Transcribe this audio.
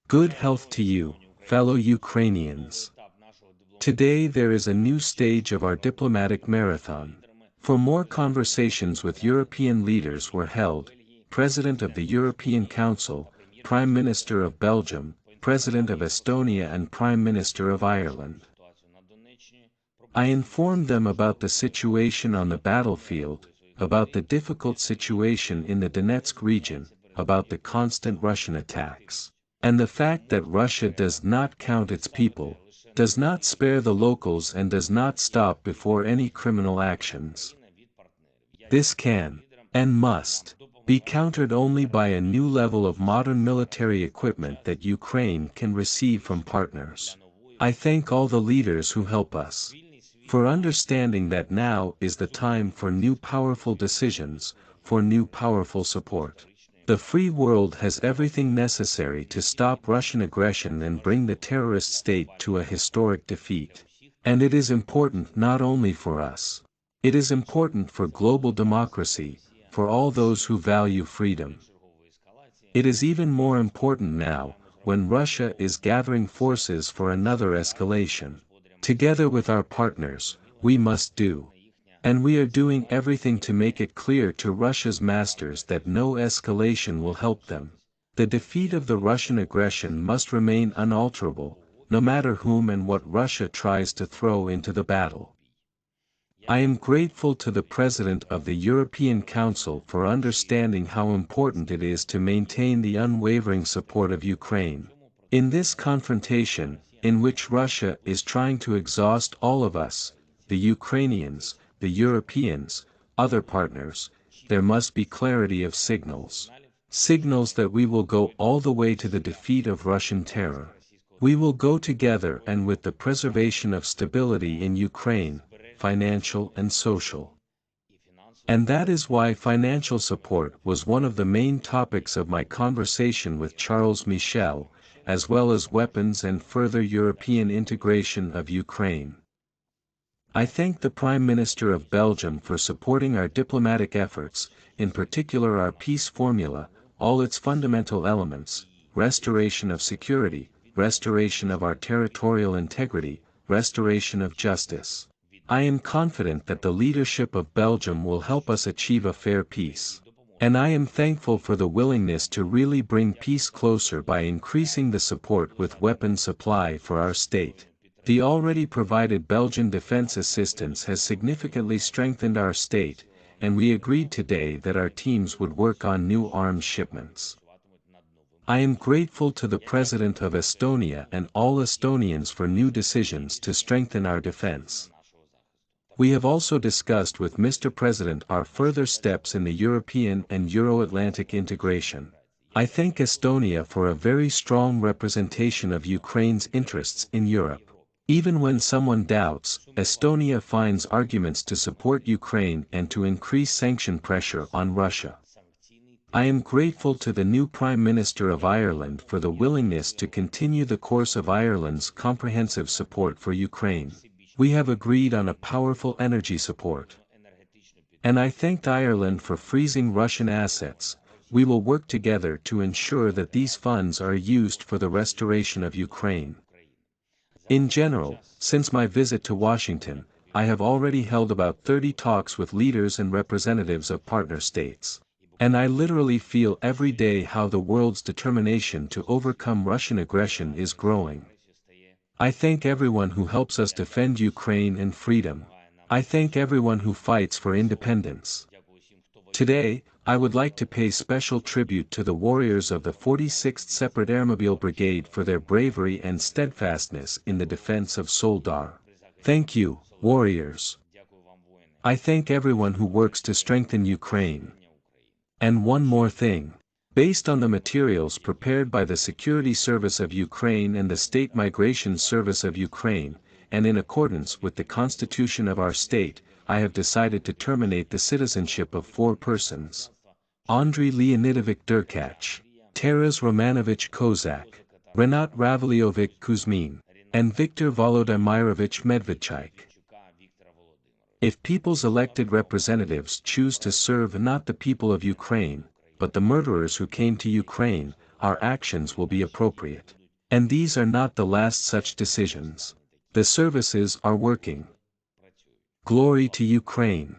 Good health to you, fellow Ukrainians. Today there is a new stage of our diplomatic marathon. For more conversations with European leaders were held, President of the European Council, Prime Minister of Belgium, President of Estonia and Prime Minister of Ireland. I informed them about the situation on the battlefield, about the difficult situation in the Donetsk region, about the constant Russian attacks, and the fact that Russia does not count its people, does not spare the locals and does not stop before any criminal actions. This can, and must, be countered only by a new level of modern military equipment that Ukraine can receive from partners. I thank all the leaders who help us, for understanding that now is the time for new powerful decisions, for new powerful support. The free world has everything necessary to stop Russian aggression and bring the terrorist state to a historic defeat. And it is important not only for us. It is important for global democracy, for all those who value freedom. It is even more important now, when Russia is gathering forces for another escalation. Together with our partners, we must do. And we are doing everything to make it clear to Russia's masters that no escalation will help them. The defeat of the Russian aggression must remain unalterable, no matter whom and what Russia tries to throw into the battle. I am grateful to the President of the European Council for understanding how important it is to maintain the unwavering support of Ukraine. In this confrontation, in which Russia is trying to exhaust all of us, the Ukrainians, the Europeans, other partners, there must be clarity of signals. Signals that we will go all the way to the defeat of Russian terror. We will go together and with the preservation of stability in Ukraine, financial and social. And that is why financial support was one of the main topics of my conversation with Charles Michel, as well as weapons and further European integration of Ukraine. I thank the Prime Minister of Belgium for supporting our diplomatic efforts, in particular our peace formula, all its fundamental elements, restoration of security, restoration of our territorial integrity, restoration of justice. I am confident that the leadership of Belgium will help us achieve a fair peace. And I am thankful for the willingness to really bring peace closer by increasing the support with weapon supply for our state. The already provided Belgian defense assistance has significantly strengthened our state, and we agreed today that our teams would work on new arms shipments. I am grateful to the President of Estonia and all Estonians for new decisions to strengthen our defense. We have also discussed with Mr. President our further steps in the European and Euro-Atlantic integration. I thank Estonia for a very strong representation of Ukraine's interests in Europe. Even when someone doubts, Estonia finds arguments to support Ukraine and to increase sanction pressure on Russia. I am grateful to the new Prime Minister of Ireland for the willingness to continue the course of Ireland's comprehensive support for Ukraine. We have agreed on a powerful energy support. And I thanked Ireland for freezing Russian assets. We will work together to ensure that these funds are used for the restoration of Ukraine. In general, since my visit to Washington, I have already held about 30 talks with leaders and representatives of partner states. And I literally feel every day how the world's determination to overcome Russian aggression is growing. I thank everyone who helps us defend Ukraine and freedom. I thank everyone who fights for independence. Today, I would like to pay special tribute to the warriors of the 46th Separate Airmobile Brigade for their bravery and steadfastness in the defense of Soledar. Thank you, warriors. I thank everyone who works to strengthen Ukraine. And one more thing. Based on the materials prepared by the Security Service of Ukraine and the State Migration Service of Ukraine, and in accordance with the Constitution of our state, I have decided to terminate the citizenship of 4 persons. Andriy Leonidovich Derkach, Taras Romanovich Kozak, Renat Ravlyovich Kuzmin, and Viktor Volodymyrovich Medvedchuk. If people's elected representatives choose to serve not the people of Ukraine, but the murderers who came to Ukraine, our actions will be appropriate. And these are not the last such decisions. The services are working. Glory to Ukraine.